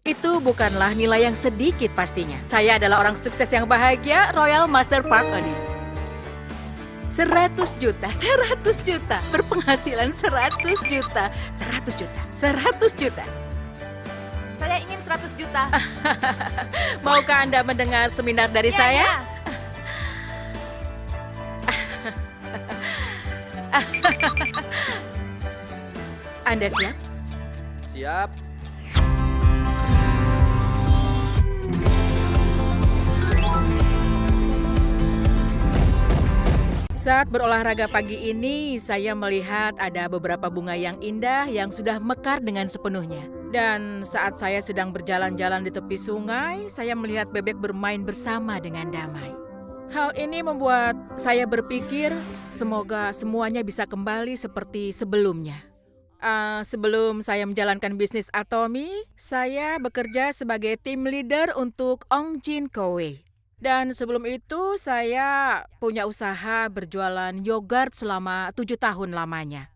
Itu bukanlah nilai yang sedikit pastinya. Saya adalah orang sukses yang bahagia, Royal Master Park Owner. 100 juta, 100 juta, berpenghasilan 100 juta, 100 juta, 100 juta. Saya ingin 100 juta. Maukah Anda mendengar seminar dari Iya, saya? iya. Anda siap? Siap. Saat berolahraga pagi ini, saya melihat ada beberapa bunga yang indah yang sudah mekar dengan sepenuhnya. Dan saat saya sedang berjalan-jalan di tepi sungai, saya melihat bebek bermain bersama dengan damai. Hal ini membuat saya berpikir, semoga semuanya bisa kembali seperti sebelumnya. Sebelum saya menjalankan bisnis Atomy, saya bekerja sebagai tim leader untuk Ong Jin Kowe. Dan sebelum itu saya punya usaha berjualan yogurt selama 7 tahun lamanya.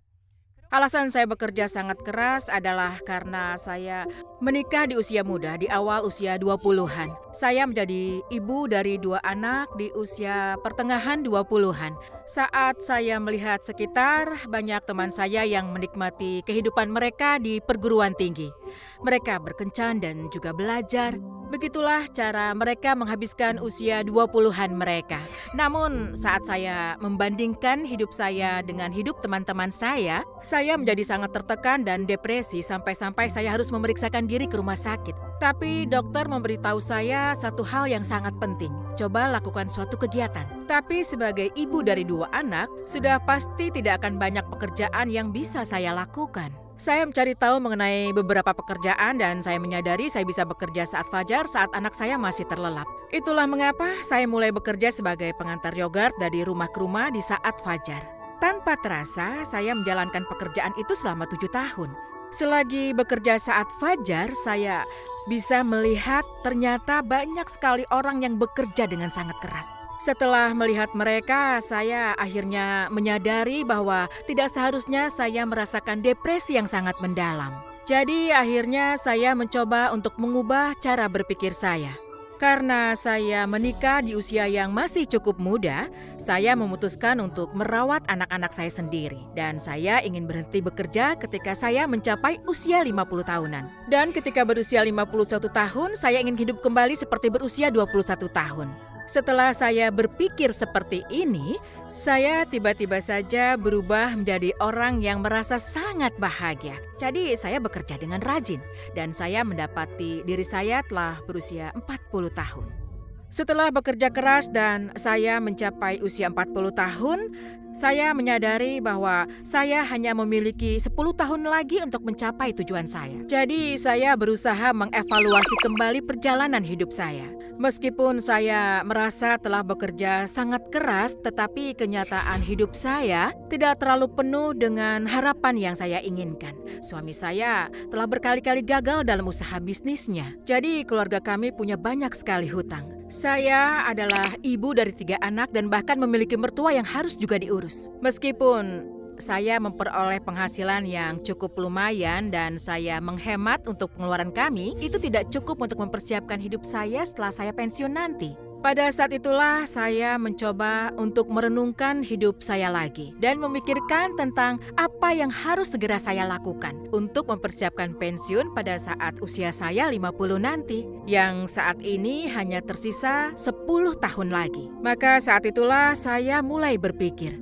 Alasan saya bekerja sangat keras adalah karena saya menikah di usia muda, di awal usia 20-an. Saya menjadi ibu dari 2 anak di usia pertengahan 20-an. Saat saya melihat sekitar, banyak teman saya yang menikmati kehidupan mereka di perguruan tinggi. Mereka berkencan dan juga belajar. Begitulah cara mereka menghabiskan usia 20-an mereka. Namun saat saya membandingkan hidup saya dengan hidup teman-teman saya menjadi sangat tertekan dan depresi sampai-sampai saya harus memeriksakan diri ke rumah sakit. Tapi dokter memberitahu saya satu hal yang sangat penting. Coba lakukan suatu kegiatan. Tapi sebagai ibu dari 2 anak, sudah pasti tidak akan banyak pekerjaan yang bisa saya lakukan. Saya mencari tahu mengenai beberapa pekerjaan dan saya menyadari saya bisa bekerja saat fajar saat anak saya masih terlelap. Itulah mengapa saya mulai bekerja sebagai pengantar yogurt dari rumah ke rumah di saat fajar. Tanpa terasa, saya menjalankan pekerjaan itu selama 7 tahun. Selagi bekerja saat fajar, saya bisa melihat ternyata banyak sekali orang yang bekerja dengan sangat keras. Setelah melihat mereka, saya akhirnya menyadari bahwa tidak seharusnya saya merasakan depresi yang sangat mendalam. Jadi akhirnya saya mencoba untuk mengubah cara berpikir saya. Karena saya menikah di usia yang masih cukup muda, saya memutuskan untuk merawat anak-anak saya sendiri. Dan saya ingin berhenti bekerja ketika saya mencapai usia 50 tahunan. Dan ketika berusia 51 tahun, saya ingin hidup kembali seperti berusia 21 tahun. Setelah saya berpikir seperti ini, saya tiba-tiba saja berubah menjadi orang yang merasa sangat bahagia. Jadi saya bekerja dengan rajin dan saya mendapati diri saya telah berusia 40 tahun. Setelah bekerja keras dan saya mencapai usia 40 tahun, saya menyadari bahwa saya hanya memiliki 10 tahun lagi untuk mencapai tujuan saya. Jadi saya berusaha mengevaluasi kembali perjalanan hidup saya. Meskipun saya merasa telah bekerja sangat keras, tetapi kenyataan hidup saya tidak terlalu penuh dengan harapan yang saya inginkan. Suami saya telah berkali-kali gagal dalam usaha bisnisnya. Jadi keluarga kami punya banyak sekali hutang. Saya adalah ibu dari 3 anak dan bahkan memiliki mertua yang harus juga diurus. Meskipun saya memperoleh penghasilan yang cukup lumayan dan saya menghemat untuk pengeluaran kami, itu tidak cukup untuk mempersiapkan hidup saya setelah saya pensiun nanti. Pada saat itulah saya mencoba untuk merenungkan hidup saya lagi dan memikirkan tentang apa yang harus segera saya lakukan untuk mempersiapkan pensiun pada saat usia saya 50 nanti, yang saat ini hanya tersisa 10 tahun lagi. Maka saat itulah saya mulai berpikir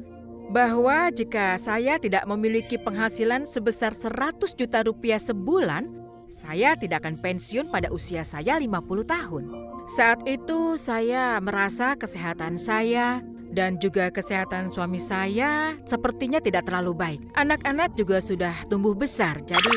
bahwa jika saya tidak memiliki penghasilan sebesar 100 juta rupiah sebulan, saya tidak akan pensiun pada usia saya 50 tahun. Saat itu saya merasa kesehatan saya dan juga kesehatan suami saya sepertinya tidak terlalu baik. Anak-anak juga sudah tumbuh besar, jadi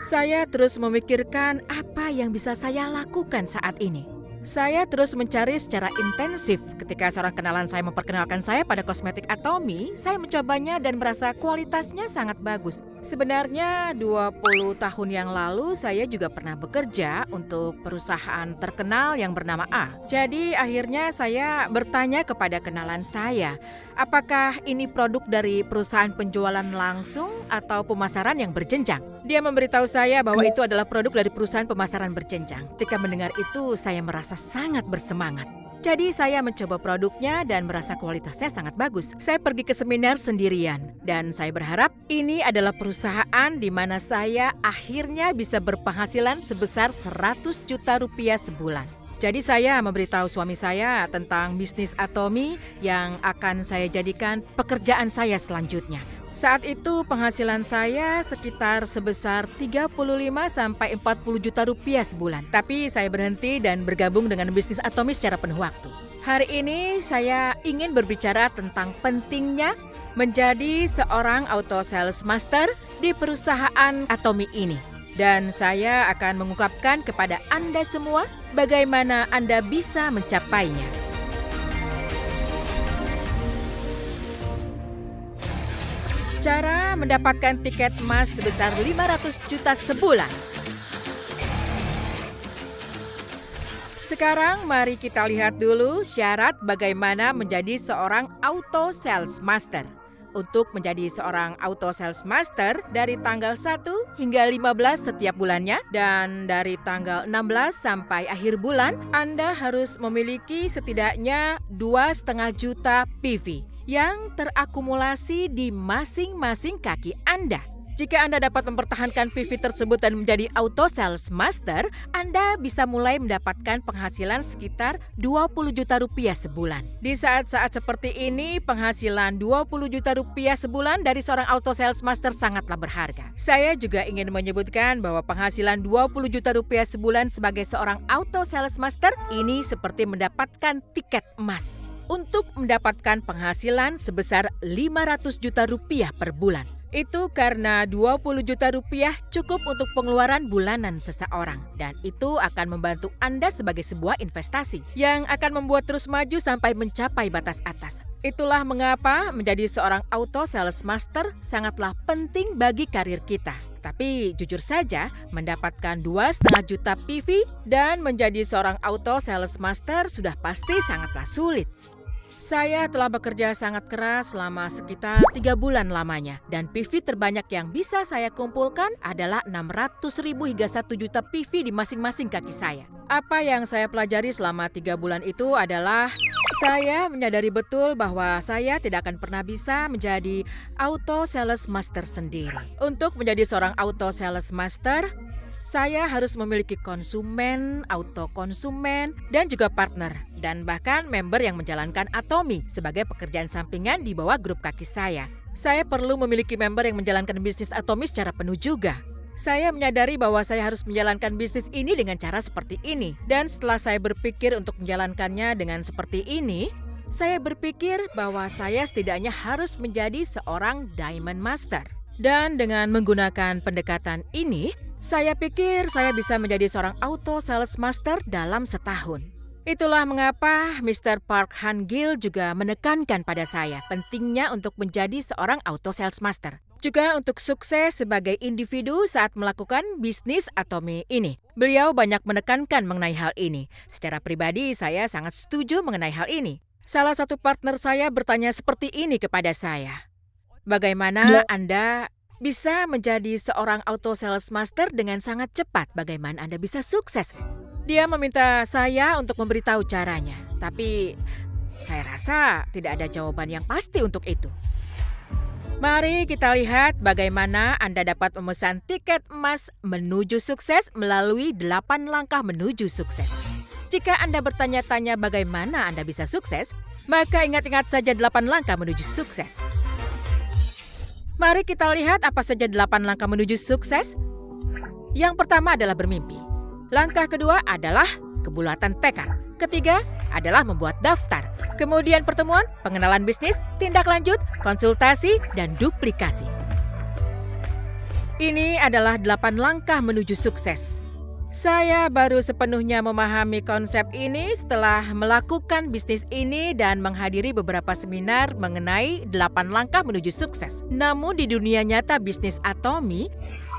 saya terus memikirkan apa yang bisa saya lakukan saat ini. Saya terus mencari secara intensif. Ketika seorang kenalan saya memperkenalkan saya pada kosmetik Atomy, saya mencobanya dan merasa kualitasnya sangat bagus. Sebenarnya 20 tahun yang lalu saya juga pernah bekerja untuk perusahaan terkenal yang bernama A. Jadi akhirnya saya bertanya kepada kenalan saya, apakah ini produk dari perusahaan penjualan langsung atau pemasaran yang berjenjang? Dia memberitahu saya bahwa itu adalah produk dari perusahaan pemasaran berjenjang. Ketika mendengar itu, saya merasa sangat bersemangat. Jadi saya mencoba produknya dan merasa kualitasnya sangat bagus. Saya pergi ke seminar sendirian dan saya berharap ini adalah perusahaan di mana saya akhirnya bisa berpenghasilan sebesar 100 juta rupiah sebulan. Jadi saya memberitahu suami saya tentang bisnis Atomy yang akan saya jadikan pekerjaan saya selanjutnya. Saat itu penghasilan saya sekitar sebesar 35 sampai 40 juta rupiah sebulan. Tapi saya berhenti dan bergabung dengan bisnis Atomy secara penuh waktu. Hari ini saya ingin berbicara tentang pentingnya menjadi seorang auto sales master di perusahaan Atomy ini. Dan saya akan mengungkapkan kepada Anda semua bagaimana Anda bisa mencapainya. Cara mendapatkan tiket emas sebesar 500 juta sebulan. Sekarang mari kita lihat dulu syarat bagaimana menjadi seorang auto sales master. Untuk menjadi seorang auto sales master dari tanggal 1 hingga 15 setiap bulannya dan dari tanggal 16 sampai akhir bulan, Anda harus memiliki setidaknya 2,5 juta PV yang terakumulasi di masing-masing kaki Anda. Jika Anda dapat mempertahankan PV tersebut dan menjadi auto sales master, Anda bisa mulai mendapatkan penghasilan sekitar 20 juta rupiah sebulan. Di saat-saat seperti ini, penghasilan 20 juta rupiah sebulan dari seorang auto sales master sangatlah berharga. Saya juga ingin menyebutkan bahwa penghasilan 20 juta rupiah sebulan sebagai seorang auto sales master ini seperti mendapatkan tiket emas. Untuk mendapatkan penghasilan sebesar 500 juta rupiah per bulan. Itu karena 20 juta rupiah cukup untuk pengeluaran bulanan seseorang. Dan itu akan membantu Anda sebagai sebuah investasi yang akan membuat terus maju sampai mencapai batas atas. Itulah mengapa menjadi seorang auto sales master sangatlah penting bagi karir kita. Tapi jujur saja, mendapatkan 2,5 juta PV dan menjadi seorang auto sales master sudah pasti sangatlah sulit. Saya telah bekerja sangat keras selama sekitar 3 bulan lamanya dan PV terbanyak yang bisa saya kumpulkan adalah 600.000 hingga 1 juta PV di masing-masing kaki saya. Apa yang saya pelajari selama 3 bulan itu adalah saya menyadari betul bahwa saya tidak akan pernah bisa menjadi auto sales master sendiri. Untuk menjadi seorang auto sales master, saya harus memiliki konsumen, auto konsumen, dan juga partner. Dan bahkan member yang menjalankan Atomy sebagai pekerjaan sampingan di bawah grup kaki saya. Saya perlu memiliki member yang menjalankan bisnis Atomy secara penuh juga. Saya menyadari bahwa saya harus menjalankan bisnis ini dengan cara seperti ini. Dan setelah saya berpikir untuk menjalankannya dengan seperti ini, saya berpikir bahwa saya setidaknya harus menjadi seorang Diamond Master. Dan dengan menggunakan pendekatan ini, saya pikir saya bisa menjadi seorang auto sales master dalam setahun. Itulah mengapa Mr. Park Han-gil juga menekankan pada saya pentingnya untuk menjadi seorang auto sales master. Juga untuk sukses sebagai individu saat melakukan bisnis Atomy ini. Beliau banyak menekankan mengenai hal ini. Secara pribadi saya sangat setuju mengenai hal ini. Salah satu partner saya bertanya seperti ini kepada saya. Bagaimana Anda bisa menjadi seorang auto sales master dengan sangat cepat? Bagaimana Anda bisa sukses? Dia meminta saya untuk memberitahu caranya. Tapi saya rasa tidak ada jawaban yang pasti untuk itu. Mari kita lihat bagaimana Anda dapat memesan tiket emas menuju sukses melalui 8 langkah menuju sukses. Jika Anda bertanya-tanya bagaimana Anda bisa sukses, maka ingat-ingat saja 8 langkah menuju sukses. Mari kita lihat apa saja 8 langkah menuju sukses. Yang pertama adalah bermimpi. Langkah kedua adalah kebulatan tekad. Ketiga adalah membuat daftar. Kemudian pertemuan, pengenalan bisnis, tindak lanjut, konsultasi, dan duplikasi. Ini adalah 8 langkah menuju sukses. Saya baru sepenuhnya memahami konsep ini setelah melakukan bisnis ini dan menghadiri beberapa seminar mengenai 8 langkah menuju sukses. Namun di dunia nyata bisnis Atomy,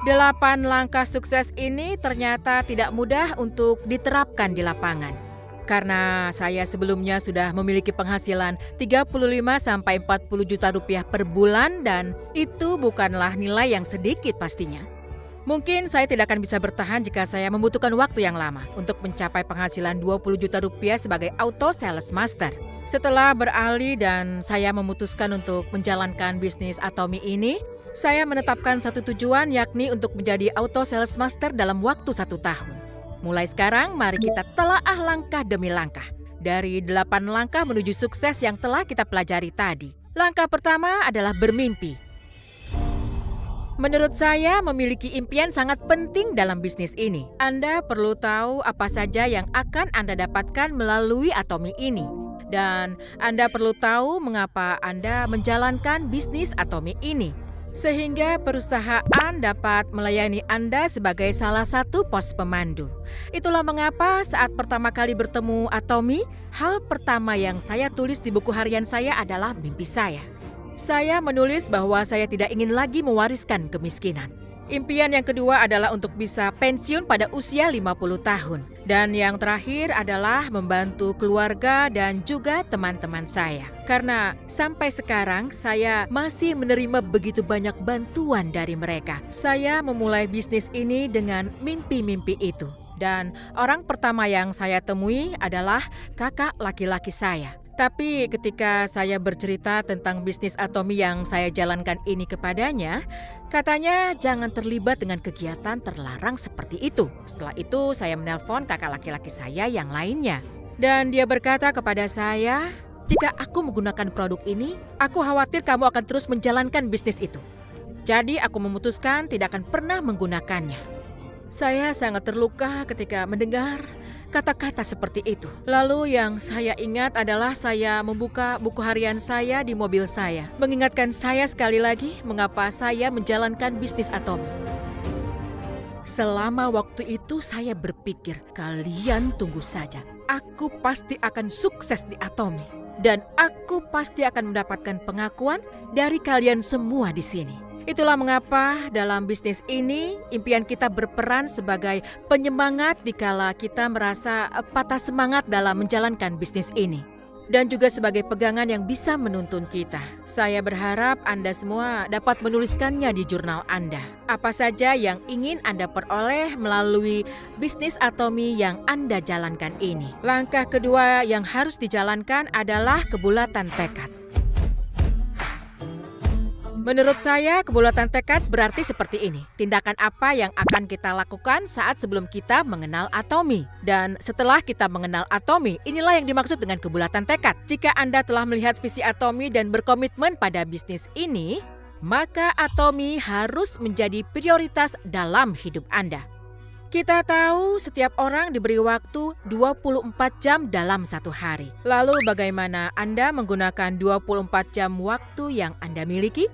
8 langkah sukses ini ternyata tidak mudah untuk diterapkan di lapangan. Karena saya sebelumnya sudah memiliki penghasilan 35 sampai 40 juta rupiah per bulan dan itu bukanlah nilai yang sedikit pastinya. Mungkin saya tidak akan bisa bertahan jika saya membutuhkan waktu yang lama untuk mencapai penghasilan 20 juta rupiah sebagai auto sales master. Setelah beralih dan saya memutuskan untuk menjalankan bisnis Atomy ini, saya menetapkan satu tujuan yakni untuk menjadi auto sales master dalam waktu 1 tahun. Mulai sekarang, mari kita telaah langkah demi langkah. Dari 8 langkah menuju sukses yang telah kita pelajari tadi. Langkah pertama adalah bermimpi. Menurut saya, memiliki impian sangat penting dalam bisnis ini. Anda perlu tahu apa saja yang akan Anda dapatkan melalui Atomy ini. Dan Anda perlu tahu mengapa Anda menjalankan bisnis Atomy ini. Sehingga perusahaan dapat melayani Anda sebagai salah satu pos pemandu. Itulah mengapa saat pertama kali bertemu Atomy, hal pertama yang saya tulis di buku harian saya adalah mimpi saya. Saya menulis bahwa saya tidak ingin lagi mewariskan kemiskinan. Impian yang kedua adalah untuk bisa pensiun pada usia 50 tahun. Dan yang terakhir adalah membantu keluarga dan juga teman-teman saya. Karena sampai sekarang saya masih menerima begitu banyak bantuan dari mereka. Saya memulai bisnis ini dengan mimpi-mimpi itu. Dan orang pertama yang saya temui adalah kakak laki-laki saya. Tapi ketika saya bercerita tentang bisnis Atomy yang saya jalankan ini kepadanya, katanya jangan terlibat dengan kegiatan terlarang seperti itu. Setelah itu saya menelpon kakak laki-laki saya yang lainnya. Dan dia berkata kepada saya, jika aku menggunakan produk ini, aku khawatir kamu akan terus menjalankan bisnis itu. Jadi aku memutuskan tidak akan pernah menggunakannya. Saya sangat terluka ketika mendengar kata-kata seperti itu. Lalu yang saya ingat adalah saya membuka buku harian saya di mobil saya. Mengingatkan saya sekali lagi mengapa saya menjalankan bisnis Atomy. Selama waktu itu saya berpikir, kalian tunggu saja. Aku pasti akan sukses di Atomy. Dan aku pasti akan mendapatkan pengakuan dari kalian semua di sini. Itulah mengapa dalam bisnis ini impian kita berperan sebagai penyemangat dikala kita merasa patah semangat dalam menjalankan bisnis ini. Dan juga sebagai pegangan yang bisa menuntun kita. Saya berharap Anda semua dapat menuliskannya di jurnal Anda. Apa saja yang ingin Anda peroleh melalui bisnis Atomy yang Anda jalankan ini. Langkah kedua yang harus dijalankan adalah kebulatan tekad. Menurut saya, kebulatan tekad berarti seperti ini. Tindakan apa yang akan kita lakukan saat sebelum kita mengenal Atomy. Dan setelah kita mengenal Atomy, inilah yang dimaksud dengan kebulatan tekad. Jika Anda telah melihat visi Atomy dan berkomitmen pada bisnis ini, maka Atomy harus menjadi prioritas dalam hidup Anda. Kita tahu setiap orang diberi waktu 24 jam dalam satu hari. Lalu bagaimana Anda menggunakan 24 jam waktu yang Anda miliki?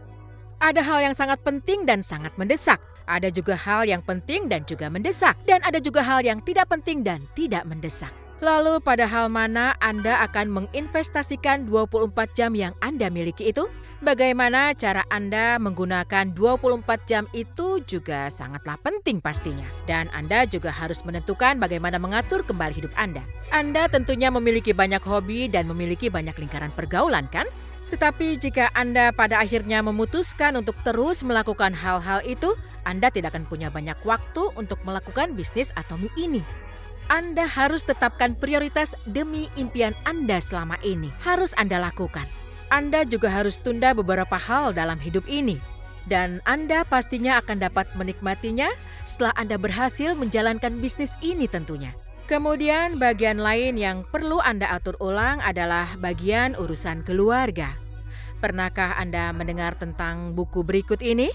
Ada hal yang sangat penting dan sangat mendesak. Ada juga hal yang penting dan juga mendesak. Dan ada juga hal yang tidak penting dan tidak mendesak. Lalu pada hal mana Anda akan menginvestasikan 24 jam yang Anda miliki itu? Bagaimana cara Anda menggunakan 24 jam itu juga sangatlah penting pastinya. Dan Anda juga harus menentukan bagaimana mengatur kembali hidup Anda. Anda tentunya memiliki banyak hobi dan memiliki banyak lingkaran pergaulan, kan? Tetapi jika Anda pada akhirnya memutuskan untuk terus melakukan hal-hal itu, Anda tidak akan punya banyak waktu untuk melakukan bisnis Atomy ini. Anda harus tetapkan prioritas demi impian Anda selama ini. Harus Anda lakukan. Anda juga harus tunda beberapa hal dalam hidup ini. Dan Anda pastinya akan dapat menikmatinya setelah Anda berhasil menjalankan bisnis ini tentunya. Kemudian bagian lain yang perlu Anda atur ulang adalah bagian urusan keluarga. Pernahkah Anda mendengar tentang buku berikut ini?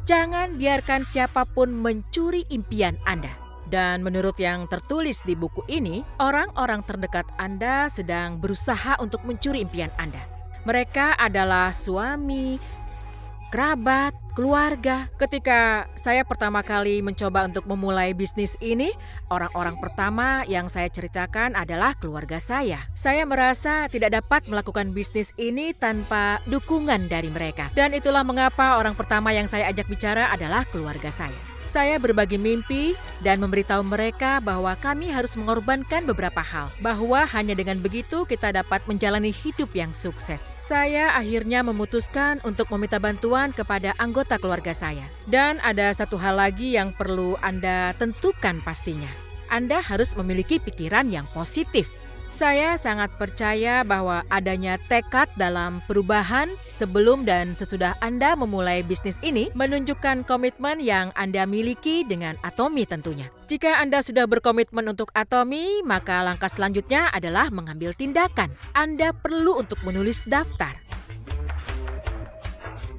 Jangan biarkan siapapun mencuri impian Anda. Dan menurut yang tertulis di buku ini, orang-orang terdekat Anda sedang berusaha untuk mencuri impian Anda. Mereka adalah suami, kerabat, keluarga. Ketika saya pertama kali mencoba untuk memulai bisnis ini, orang-orang pertama yang saya ceritakan adalah keluarga saya. Saya merasa tidak dapat melakukan bisnis ini tanpa dukungan dari mereka. Dan itulah mengapa orang pertama yang saya ajak bicara adalah keluarga saya. Saya berbagi mimpi dan memberitahu mereka bahwa kami harus mengorbankan beberapa hal, bahwa hanya dengan begitu kita dapat menjalani hidup yang sukses. Saya akhirnya memutuskan untuk meminta bantuan kepada anggota keluarga saya. Dan ada satu hal lagi yang perlu Anda tentukan pastinya. Anda harus memiliki pikiran yang positif. Saya sangat percaya bahwa adanya tekad dalam perubahan sebelum dan sesudah Anda memulai bisnis ini menunjukkan komitmen yang Anda miliki dengan Atomy tentunya. Jika Anda sudah berkomitmen untuk Atomy, maka langkah selanjutnya adalah mengambil tindakan. Anda perlu untuk menulis daftar.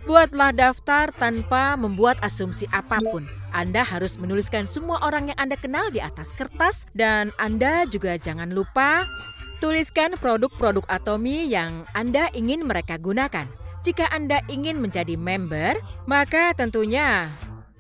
Buatlah daftar tanpa membuat asumsi apapun. Anda harus menuliskan semua orang yang Anda kenal di atas kertas dan Anda juga jangan lupa tuliskan produk-produk Atomy yang Anda ingin mereka gunakan. Jika Anda ingin menjadi member, maka tentunya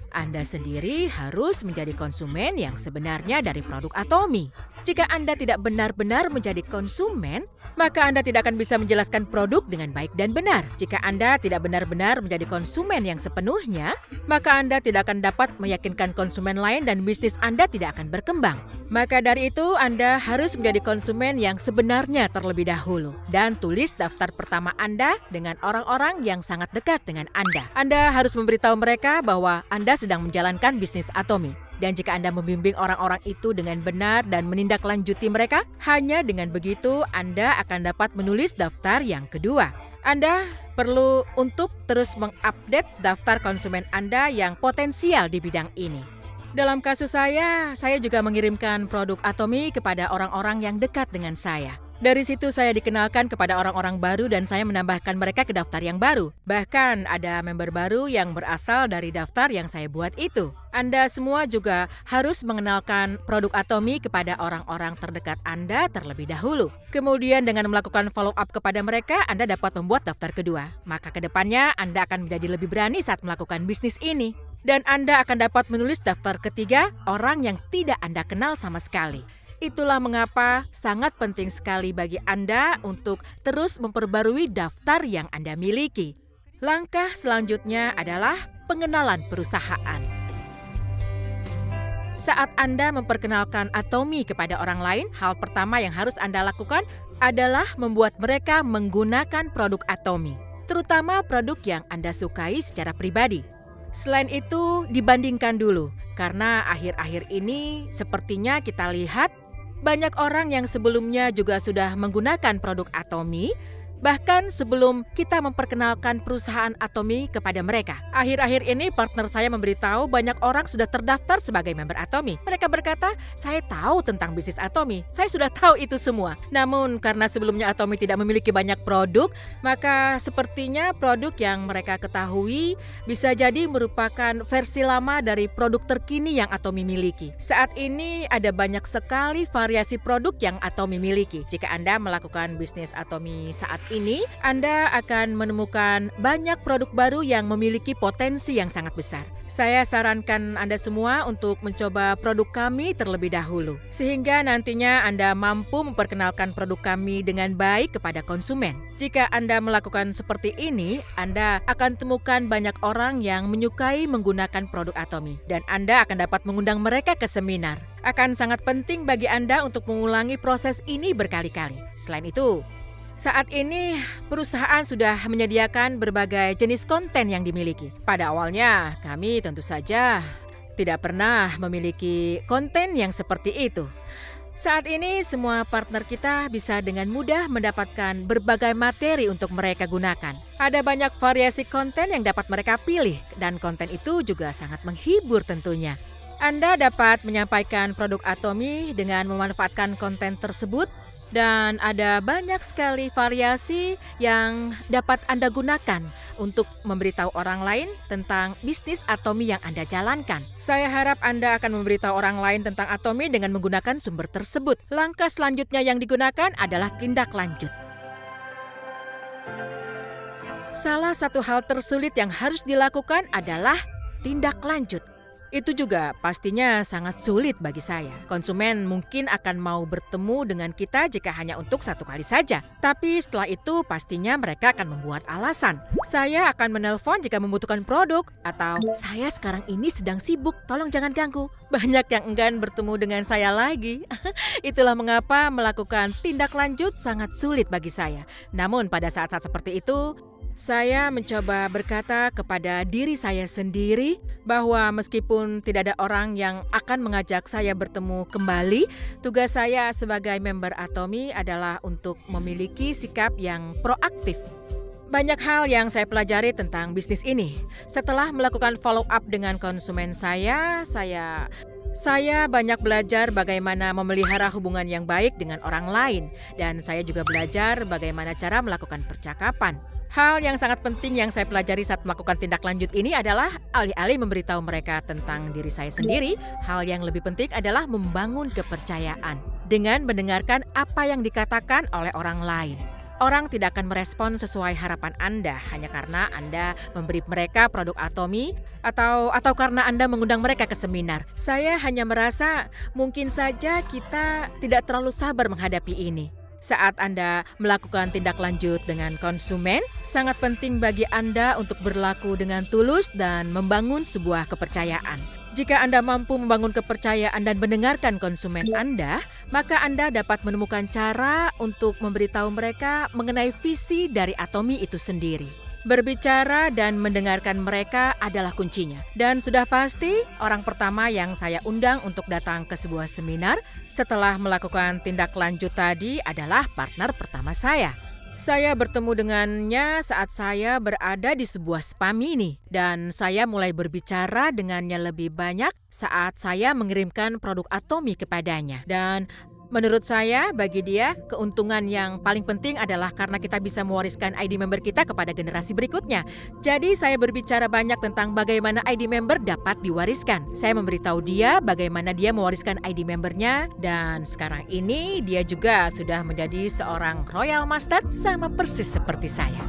Anda sendiri harus menjadi konsumen yang sebenarnya dari produk Atomy. Jika Anda tidak benar-benar menjadi konsumen, maka Anda tidak akan bisa menjelaskan produk dengan baik dan benar. Jika Anda tidak benar-benar menjadi konsumen yang sepenuhnya, maka Anda tidak akan dapat meyakinkan konsumen lain dan bisnis Anda tidak akan berkembang. Maka dari itu, Anda harus menjadi konsumen yang sebenarnya terlebih dahulu. Dan tulis daftar pertama Anda dengan orang-orang yang sangat dekat dengan Anda. Anda harus memberitahu mereka bahwa Anda sedang menjalankan bisnis Atomy. Dan jika Anda membimbing orang-orang itu dengan benar dan menindaklanjuti mereka, hanya dengan begitu Anda akan dapat menulis daftar yang kedua. Anda perlu untuk terus mengupdate daftar konsumen Anda yang potensial di bidang ini. Dalam kasus saya juga mengirimkan produk Atomy kepada orang-orang yang dekat dengan saya. Dari situ saya dikenalkan kepada orang-orang baru dan saya menambahkan mereka ke daftar yang baru. Bahkan ada member baru yang berasal dari daftar yang saya buat itu. Anda semua juga harus mengenalkan produk Atomy kepada orang-orang terdekat Anda terlebih dahulu. Kemudian dengan melakukan follow up kepada mereka, Anda dapat membuat daftar kedua. Maka ke depannya Anda akan menjadi lebih berani saat melakukan bisnis ini. Dan Anda akan dapat menulis daftar ketiga orang yang tidak Anda kenal sama sekali. Itulah mengapa sangat penting sekali bagi Anda untuk terus memperbarui daftar yang Anda miliki. Langkah selanjutnya adalah pengenalan perusahaan. Saat Anda memperkenalkan Atomy kepada orang lain, hal pertama yang harus Anda lakukan adalah membuat mereka menggunakan produk Atomy, terutama produk yang Anda sukai secara pribadi. Selain itu, dibandingkan dulu, karena akhir-akhir ini sepertinya kita lihat banyak orang yang sebelumnya juga sudah menggunakan produk Atomy, bahkan sebelum kita memperkenalkan perusahaan Atomy kepada mereka. Akhir-akhir ini partner saya memberitahu banyak orang sudah terdaftar sebagai member Atomy. Mereka berkata, saya tahu tentang bisnis Atomy, saya sudah tahu itu semua. Namun karena sebelumnya Atomy tidak memiliki banyak produk, maka sepertinya produk yang mereka ketahui bisa jadi merupakan versi lama dari produk terkini yang Atomy miliki. Saat ini ada banyak sekali variasi produk yang Atomy miliki. Jika Anda melakukan bisnis Atomy saat ini, Anda akan menemukan banyak produk baru yang memiliki potensi yang sangat besar. Saya sarankan Anda semua untuk mencoba produk kami terlebih dahulu, sehingga nantinya Anda mampu memperkenalkan produk kami dengan baik kepada konsumen. Jika Anda melakukan seperti ini, Anda akan temukan banyak orang yang menyukai menggunakan produk Atomy, dan Anda akan dapat mengundang mereka ke seminar. Akan sangat penting bagi Anda untuk mengulangi proses ini berkali-kali. Selain itu, saat ini, perusahaan sudah menyediakan berbagai jenis konten yang dimiliki. Pada awalnya, kami tentu saja tidak pernah memiliki konten yang seperti itu. Saat ini, semua partner kita bisa dengan mudah mendapatkan berbagai materi untuk mereka gunakan. Ada banyak variasi konten yang dapat mereka pilih, dan konten itu juga sangat menghibur tentunya. Anda dapat menyampaikan produk Atomy dengan memanfaatkan konten tersebut, dan ada banyak sekali variasi yang dapat Anda gunakan untuk memberitahu orang lain tentang bisnis Atomy yang Anda jalankan. Saya harap Anda akan memberitahu orang lain tentang Atomy dengan menggunakan sumber tersebut. Langkah selanjutnya yang digunakan adalah tindak lanjut. Salah satu hal tersulit yang harus dilakukan adalah tindak lanjut. Itu juga pastinya sangat sulit bagi saya. Konsumen mungkin akan mau bertemu dengan kita jika hanya untuk satu kali saja. Tapi setelah itu pastinya mereka akan membuat alasan. Saya akan menelpon jika membutuhkan produk, atau saya sekarang ini sedang sibuk, tolong jangan ganggu. Banyak yang enggan bertemu dengan saya lagi. Itulah mengapa melakukan tindak lanjut sangat sulit bagi saya. Namun pada saat-saat seperti itu, saya mencoba berkata kepada diri saya sendiri bahwa meskipun tidak ada orang yang akan mengajak saya bertemu kembali, tugas saya sebagai member Atomy adalah untuk memiliki sikap yang proaktif. Banyak hal yang saya pelajari tentang bisnis ini. Setelah melakukan follow up dengan konsumen saya banyak belajar bagaimana memelihara hubungan yang baik dengan orang lain, dan saya juga belajar bagaimana cara melakukan percakapan. Hal yang sangat penting yang saya pelajari saat melakukan tindak lanjut ini adalah alih-alih memberitahu mereka tentang diri saya sendiri, hal yang lebih penting adalah membangun kepercayaan dengan mendengarkan apa yang dikatakan oleh orang lain. Orang tidak akan merespon sesuai harapan Anda hanya karena Anda memberi mereka produk Atomy atau karena Anda mengundang mereka ke seminar. Saya hanya merasa mungkin saja kita tidak terlalu sabar menghadapi ini. Saat Anda melakukan tindak lanjut dengan konsumen, sangat penting bagi Anda untuk berlaku dengan tulus dan membangun sebuah kepercayaan. Jika Anda mampu membangun kepercayaan dan mendengarkan konsumen Anda, maka Anda dapat menemukan cara untuk memberitahu mereka mengenai visi dari Atomy itu sendiri. Berbicara dan mendengarkan mereka adalah kuncinya. Dan sudah pasti, orang pertama yang saya undang untuk datang ke sebuah seminar setelah melakukan tindak lanjut tadi adalah partner pertama saya. Saya bertemu dengannya saat saya berada di sebuah spa mini, dan saya mulai berbicara dengannya lebih banyak saat saya mengirimkan produk Atomy kepadanya. Dan menurut saya, bagi dia, keuntungan yang paling penting adalah karena kita bisa mewariskan ID member kita kepada generasi berikutnya. Jadi saya berbicara banyak tentang bagaimana ID member dapat diwariskan. Saya memberitahu dia bagaimana dia mewariskan ID membernya, dan sekarang ini dia juga sudah menjadi seorang Royal Master sama persis seperti saya.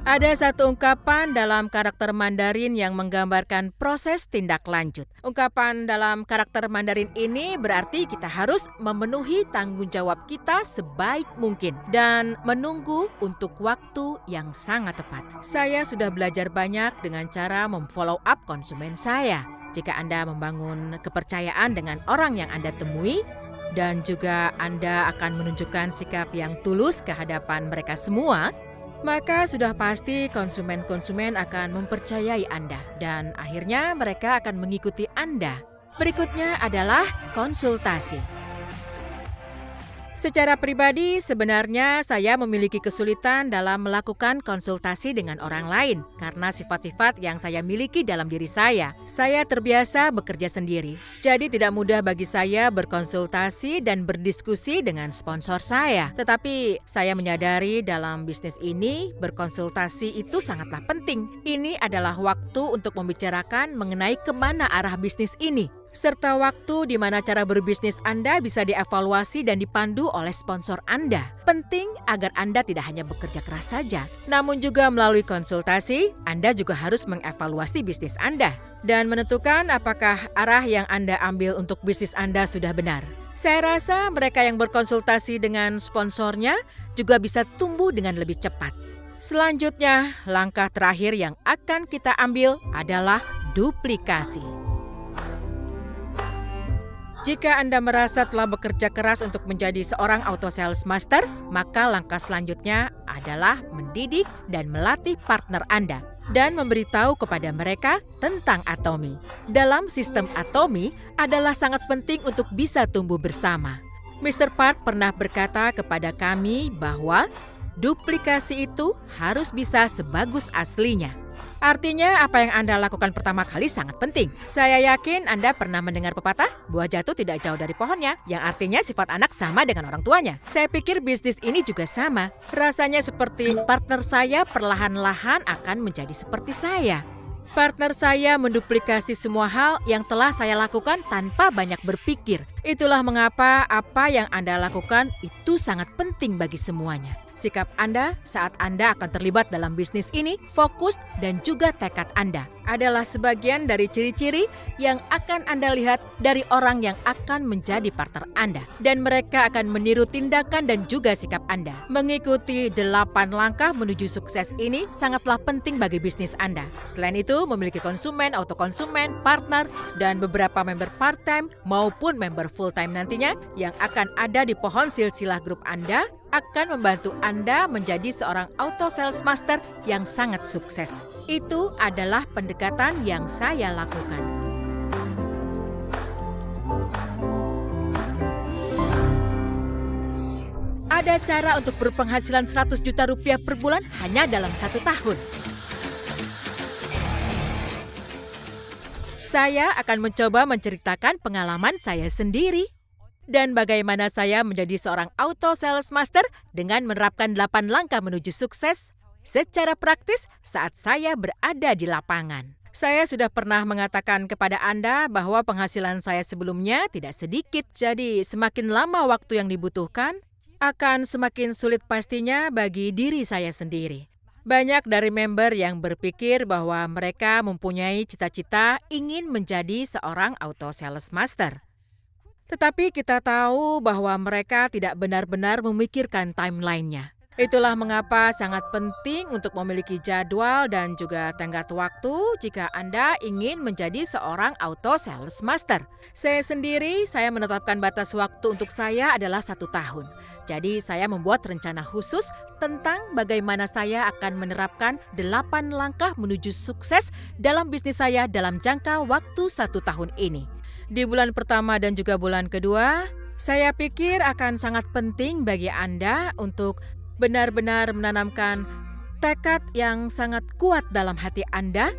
Ada satu ungkapan dalam karakter Mandarin yang menggambarkan proses tindak lanjut. Ungkapan dalam karakter Mandarin ini berarti kita harus memenuhi tanggung jawab kita sebaik mungkin dan menunggu untuk waktu yang sangat tepat. Saya sudah belajar banyak dengan cara memfollow up konsumen saya. Jika Anda membangun kepercayaan dengan orang yang Anda temui, dan juga Anda akan menunjukkan sikap yang tulus ke hadapan mereka semua, maka sudah pasti konsumen-konsumen akan mempercayai Anda dan akhirnya mereka akan mengikuti Anda. Berikutnya adalah konsultasi. Secara pribadi, sebenarnya saya memiliki kesulitan dalam melakukan konsultasi dengan orang lain karena sifat-sifat yang saya miliki dalam diri saya. Saya terbiasa bekerja sendiri, jadi tidak mudah bagi saya berkonsultasi dan berdiskusi dengan sponsor saya. Tetapi saya menyadari dalam bisnis ini, berkonsultasi itu sangatlah penting. Ini adalah waktu untuk membicarakan mengenai kemana arah bisnis ini, serta waktu di mana cara berbisnis Anda bisa dievaluasi dan dipandu oleh sponsor Anda. Penting agar Anda tidak hanya bekerja keras saja, namun juga melalui konsultasi, Anda juga harus mengevaluasi bisnis Anda dan menentukan apakah arah yang Anda ambil untuk bisnis Anda sudah benar. Saya rasa mereka yang berkonsultasi dengan sponsornya juga bisa tumbuh dengan lebih cepat. Selanjutnya, langkah terakhir yang akan kita ambil adalah duplikasi. Jika Anda merasa telah bekerja keras untuk menjadi seorang auto sales master, maka langkah selanjutnya adalah mendidik dan melatih partner Anda dan memberitahu kepada mereka tentang Atomy. Dalam sistem Atomy adalah sangat penting untuk bisa tumbuh bersama. Mr. Park pernah berkata kepada kami bahwa duplikasi itu harus bisa sebagus aslinya. Artinya apa yang Anda lakukan pertama kali sangat penting. Saya yakin Anda pernah mendengar pepatah, buah jatuh tidak jauh dari pohonnya, yang artinya sifat anak sama dengan orang tuanya. Saya pikir bisnis ini juga sama. Rasanya seperti partner saya perlahan-lahan akan menjadi seperti saya. Partner saya menduplikasi semua hal yang telah saya lakukan tanpa banyak berpikir. Itulah mengapa apa yang Anda lakukan itu sangat penting bagi semuanya. sikap Anda saat Anda akan terlibat dalam bisnis ini, fokus dan juga tekad Anda adalah sebagian dari ciri-ciri yang akan Anda lihat dari orang yang akan menjadi partner Anda. Dan mereka akan meniru tindakan dan juga sikap Anda. Mengikuti 8 langkah menuju sukses ini sangatlah penting bagi bisnis Anda. Selain itu, memiliki konsumen, autokonsumen, partner, dan beberapa member part-time maupun member full-time nantinya yang akan ada di pohon silsilah grup Anda akan membantu Anda menjadi seorang auto sales master yang sangat sukses. Itu adalah pendekatan yang saya lakukan. Ada cara untuk berpenghasilan 100 juta rupiah per bulan hanya dalam 1 tahun. Saya akan mencoba menceritakan pengalaman saya sendiri dan bagaimana saya menjadi seorang auto sales master dengan menerapkan 8 langkah menuju sukses secara praktis saat saya berada di lapangan. Saya sudah pernah mengatakan kepada Anda bahwa penghasilan saya sebelumnya tidak sedikit, jadi semakin lama waktu yang dibutuhkan, akan semakin sulit pastinya bagi diri saya sendiri. Banyak dari member yang berpikir bahwa mereka mempunyai cita-cita ingin menjadi seorang auto sales master. Tetapi kita tahu bahwa mereka tidak benar-benar memikirkan timeline-nya. Itulah mengapa sangat penting untuk memiliki jadwal dan juga tenggat waktu jika Anda ingin menjadi seorang auto sales master. Saya menetapkan batas waktu untuk saya adalah 1 tahun. Jadi saya membuat rencana khusus tentang bagaimana saya akan menerapkan 8 langkah menuju sukses dalam bisnis saya dalam jangka waktu 1 tahun ini. Di bulan pertama dan juga bulan kedua, saya pikir akan sangat penting bagi Anda untuk benar-benar menanamkan tekad yang sangat kuat dalam hati Anda,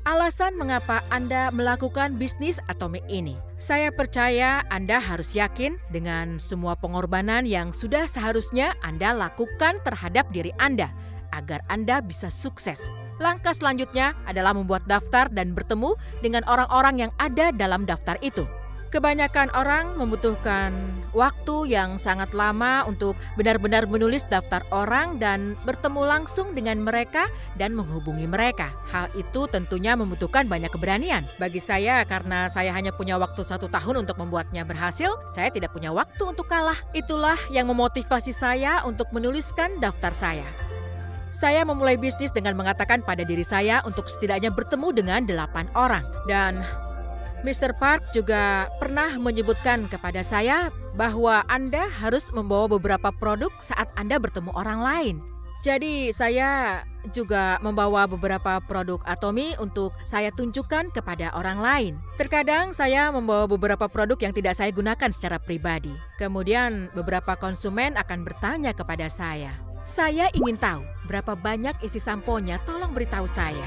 alasan mengapa Anda melakukan bisnis Atomi ini. Saya percaya Anda harus yakin dengan semua pengorbanan yang sudah seharusnya Anda lakukan terhadap diri Anda, agar Anda bisa sukses. Langkah selanjutnya adalah membuat daftar dan bertemu dengan orang-orang yang ada dalam daftar itu. Kebanyakan orang membutuhkan waktu yang sangat lama untuk benar-benar menulis daftar orang dan bertemu langsung dengan mereka dan menghubungi mereka. Hal itu tentunya membutuhkan banyak keberanian. Bagi saya, karena saya hanya punya waktu 1 tahun untuk membuatnya berhasil, saya tidak punya waktu untuk kalah. Itulah yang memotivasi saya untuk menuliskan daftar saya. Saya memulai bisnis dengan mengatakan pada diri saya untuk setidaknya bertemu dengan 8 orang. Dan Mr. Park juga pernah menyebutkan kepada saya bahwa Anda harus membawa beberapa produk saat Anda bertemu orang lain. Jadi saya juga membawa beberapa produk Atomi untuk saya tunjukkan kepada orang lain. Terkadang saya membawa beberapa produk yang tidak saya gunakan secara pribadi. Kemudian beberapa konsumen akan bertanya kepada saya ingin tahu berapa banyak isi samponya, tolong beritahu saya.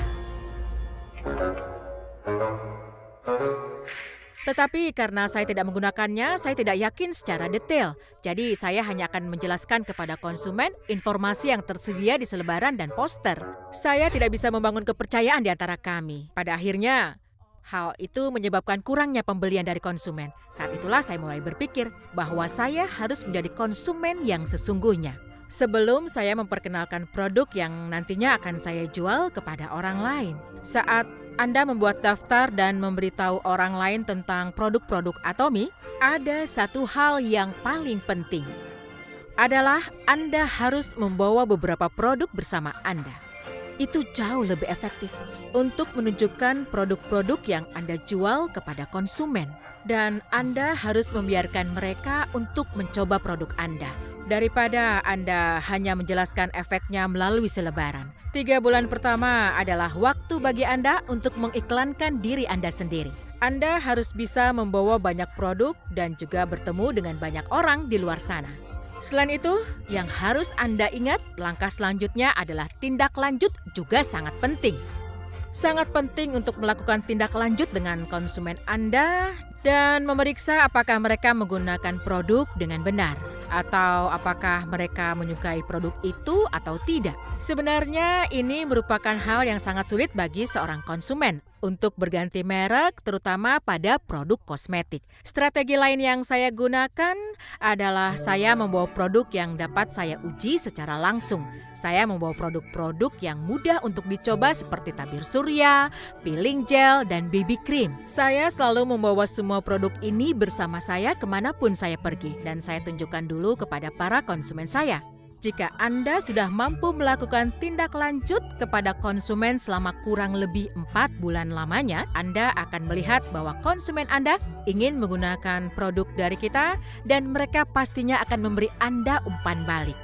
Tetapi karena saya tidak menggunakannya, saya tidak yakin secara detail. Jadi saya hanya akan menjelaskan kepada konsumen informasi yang tersedia di selebaran dan poster. Saya tidak bisa membangun kepercayaan di antara kami. Pada akhirnya, hal itu menyebabkan kurangnya pembelian dari konsumen. Saat itulah saya mulai berpikir bahwa saya harus menjadi konsumen yang sesungguhnya. Sebelum saya memperkenalkan produk yang nantinya akan saya jual kepada orang lain. Saat Anda membuat daftar dan memberitahu orang lain tentang produk-produk Atomi, ada satu hal yang paling penting. Adalah Anda harus membawa beberapa produk bersama Anda. Itu jauh lebih efektif untuk menunjukkan produk-produk yang Anda jual kepada konsumen. Dan Anda harus membiarkan mereka untuk mencoba produk Anda, daripada Anda hanya menjelaskan efeknya melalui selebaran. 3 bulan pertama adalah waktu bagi Anda untuk mengiklankan diri Anda sendiri. Anda harus bisa membawa banyak produk dan juga bertemu dengan banyak orang di luar sana. Selain itu, yang harus Anda ingat, langkah selanjutnya adalah tindak lanjut juga sangat penting. Sangat penting untuk melakukan tindak lanjut dengan konsumen Anda dan memeriksa apakah mereka menggunakan produk dengan benar atau apakah mereka menyukai produk itu atau tidak. Sebenarnya ini merupakan hal yang sangat sulit bagi seorang konsumen. untuk berganti merek, terutama pada produk kosmetik. Strategi lain yang saya gunakan adalah saya membawa produk yang dapat saya uji secara langsung. Saya membawa produk-produk yang mudah untuk dicoba seperti tabir surya, peeling gel, dan BB cream. Saya selalu membawa semua produk ini bersama saya kemanapun saya pergi, dan saya tunjukkan dulu kepada para konsumen saya. Jika Anda sudah mampu melakukan tindak lanjut kepada konsumen selama kurang lebih 4 bulan lamanya, Anda akan melihat bahwa konsumen Anda ingin menggunakan produk dari kita dan mereka pastinya akan memberi Anda umpan balik.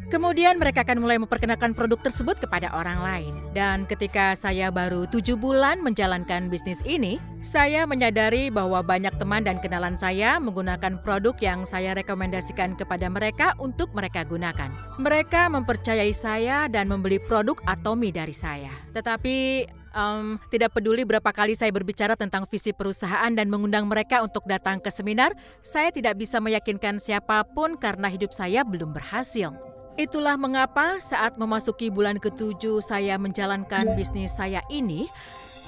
Kemudian mereka akan mulai memperkenalkan produk tersebut kepada orang lain. Dan ketika saya baru 7 bulan menjalankan bisnis ini, saya menyadari bahwa banyak teman dan kenalan saya menggunakan produk yang saya rekomendasikan kepada mereka untuk mereka gunakan. Mereka mempercayai saya dan membeli produk Atomy dari saya. Tetapi tidak peduli berapa kali saya berbicara tentang visi perusahaan dan mengundang mereka untuk datang ke seminar, saya tidak bisa meyakinkan siapapun karena hidup saya belum berhasil. Itulah mengapa saat memasuki bulan ke-7 saya menjalankan bisnis saya ini,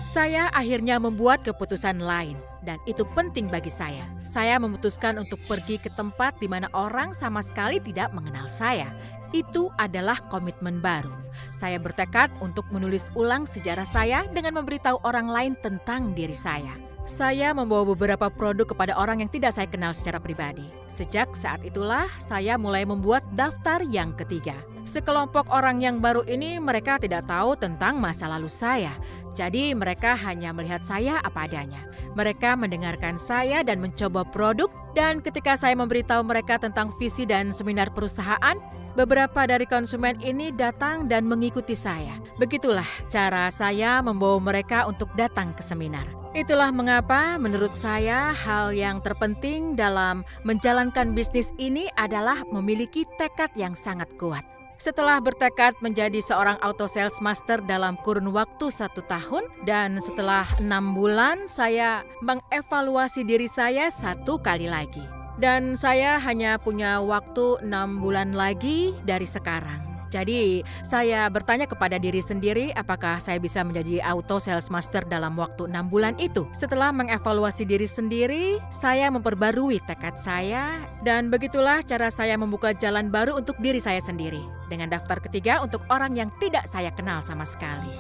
saya akhirnya membuat keputusan lain dan itu penting bagi saya. Saya memutuskan untuk pergi ke tempat di mana orang sama sekali tidak mengenal saya. Itu adalah komitmen baru. Saya bertekad untuk menulis ulang sejarah saya dengan memberitahu orang lain tentang diri saya. Saya membawa beberapa produk kepada orang yang tidak saya kenal secara pribadi. Sejak saat itulah saya mulai membuat daftar yang ketiga. Sekelompok orang yang baru ini mereka tidak tahu tentang masa lalu saya. Jadi mereka hanya melihat saya apa adanya. Mereka mendengarkan saya dan mencoba produk, dan ketika saya memberitahu mereka tentang visi dan seminar perusahaan, beberapa dari konsumen ini datang dan mengikuti saya. Begitulah cara saya membawa mereka untuk datang ke seminar. Itulah mengapa menurut saya hal yang terpenting dalam menjalankan bisnis ini adalah memiliki tekad yang sangat kuat. Setelah bertekad menjadi seorang auto sales master dalam kurun waktu 1 tahun dan setelah 6 bulan saya mengevaluasi diri saya 1 kali lagi. Dan saya hanya punya waktu 6 bulan lagi dari sekarang. Jadi saya bertanya kepada diri sendiri apakah saya bisa menjadi auto sales master dalam waktu 6 bulan itu. Setelah mengevaluasi diri sendiri, saya memperbarui tekad saya dan begitulah cara saya membuka jalan baru untuk diri saya sendiri. Dengan daftar ketiga untuk orang yang tidak saya kenal sama sekali.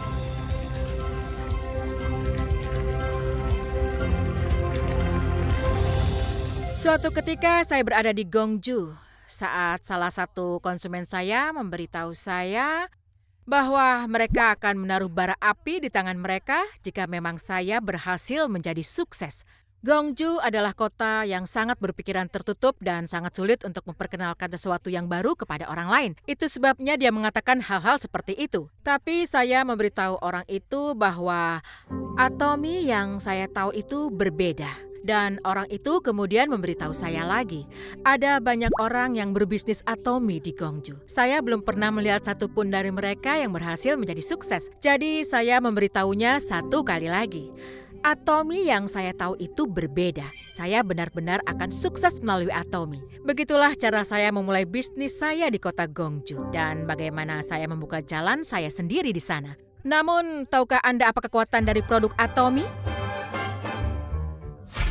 Suatu ketika saya berada di Gwangju saat salah satu konsumen saya memberitahu saya bahwa mereka akan menaruh bara api di tangan mereka jika memang saya berhasil menjadi sukses. Gwangju adalah kota yang sangat berpikiran tertutup dan sangat sulit untuk memperkenalkan sesuatu yang baru kepada orang lain. Itu sebabnya dia mengatakan hal-hal seperti itu. Tapi saya memberitahu orang itu bahwa Atomy yang saya tahu itu berbeda. Dan orang itu kemudian memberitahu saya lagi, ada banyak orang yang berbisnis Atomy di Gwangju. Saya belum pernah melihat satupun dari mereka yang berhasil menjadi sukses. Jadi saya memberitahunya 1 kali lagi. Atomy yang saya tahu itu berbeda. Saya benar-benar akan sukses melalui Atomy. Begitulah cara saya memulai bisnis saya di kota Gwangju dan bagaimana saya membuka jalan saya sendiri di sana. Namun, tahukah Anda apa kekuatan dari produk Atomy?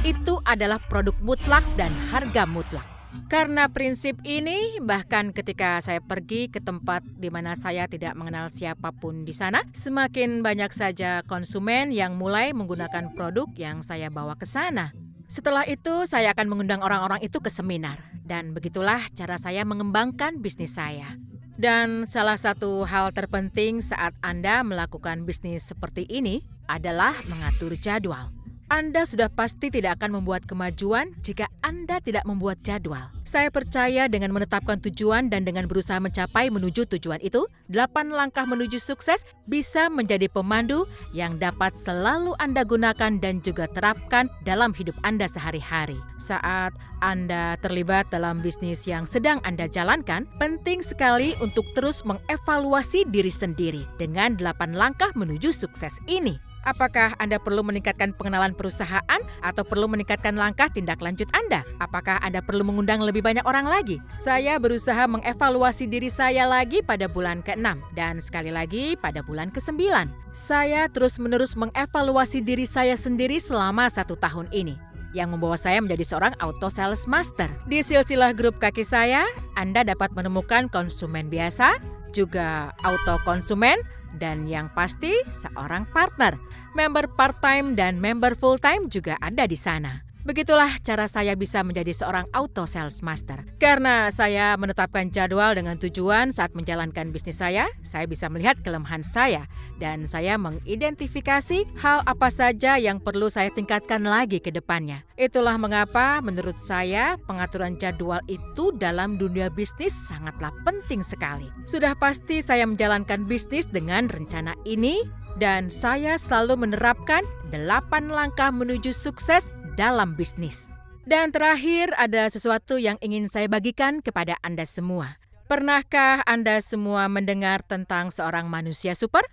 Itu adalah produk mutlak dan harga mutlak. Karena prinsip ini, bahkan ketika saya pergi ke tempat di mana saya tidak mengenal siapapun di sana, semakin banyak saja konsumen yang mulai menggunakan produk yang saya bawa ke sana. Setelah itu, saya akan mengundang orang-orang itu ke seminar. Dan begitulah cara saya mengembangkan bisnis saya. Dan salah satu hal terpenting saat Anda melakukan bisnis seperti ini adalah mengatur jadwal. Anda sudah pasti tidak akan membuat kemajuan jika Anda tidak membuat jadwal. Saya percaya dengan menetapkan tujuan dan dengan berusaha mencapai menuju tujuan itu, 8 langkah menuju sukses bisa menjadi pemandu yang dapat selalu Anda gunakan dan juga terapkan dalam hidup Anda sehari-hari. Saat Anda terlibat dalam bisnis yang sedang Anda jalankan, penting sekali untuk terus mengevaluasi diri sendiri dengan 8 langkah menuju sukses ini. Apakah Anda perlu meningkatkan pengenalan perusahaan atau perlu meningkatkan langkah tindak lanjut Anda? Apakah Anda perlu mengundang lebih banyak orang lagi? Saya berusaha mengevaluasi diri saya lagi pada bulan ke-6 dan sekali lagi pada bulan ke-9. Saya terus-menerus mengevaluasi diri saya sendiri selama 1 tahun ini, yang membawa saya menjadi seorang auto sales master. Di silsilah grup kaki saya, Anda dapat menemukan konsumen biasa, juga auto konsumen, dan yang pasti seorang partner. Member part-time dan member full-time juga ada di sana. Begitulah cara saya bisa menjadi seorang auto sales master. Karena saya menetapkan jadwal dengan tujuan saat menjalankan bisnis saya bisa melihat kelemahan saya. Dan saya mengidentifikasi hal apa saja yang perlu saya tingkatkan lagi ke depannya. Itulah mengapa menurut saya pengaturan jadwal itu dalam dunia bisnis sangatlah penting sekali. Sudah pasti saya menjalankan bisnis dengan rencana ini dan saya selalu menerapkan 8 langkah menuju sukses dalam bisnis. Dan terakhir ada sesuatu yang ingin saya bagikan kepada Anda semua. Pernahkah Anda semua mendengar tentang seorang manusia super?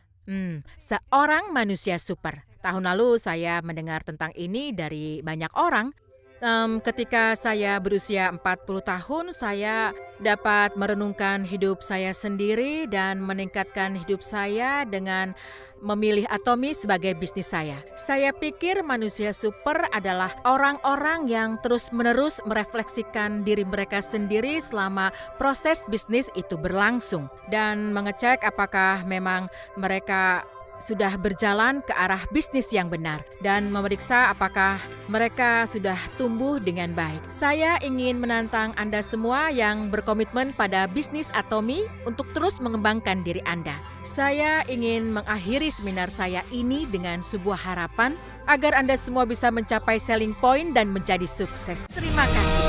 Seorang manusia super. Tahun lalu saya mendengar tentang ini dari banyak orang. Ketika saya berusia 40 tahun, saya dapat merenungkan hidup saya sendiri dan meningkatkan hidup saya dengan memilih Atomi sebagai bisnis saya. Saya pikir manusia super adalah orang-orang yang terus-menerus merefleksikan diri mereka sendiri selama proses bisnis itu berlangsung dan mengecek apakah memang mereka sudah berjalan ke arah bisnis yang benar dan memeriksa apakah mereka sudah tumbuh dengan baik. Saya ingin menantang Anda semua yang berkomitmen pada bisnis Atomi untuk terus mengembangkan diri Anda. Saya ingin mengakhiri seminar saya ini dengan sebuah harapan agar Anda semua bisa mencapai selling point dan menjadi sukses. Terima kasih.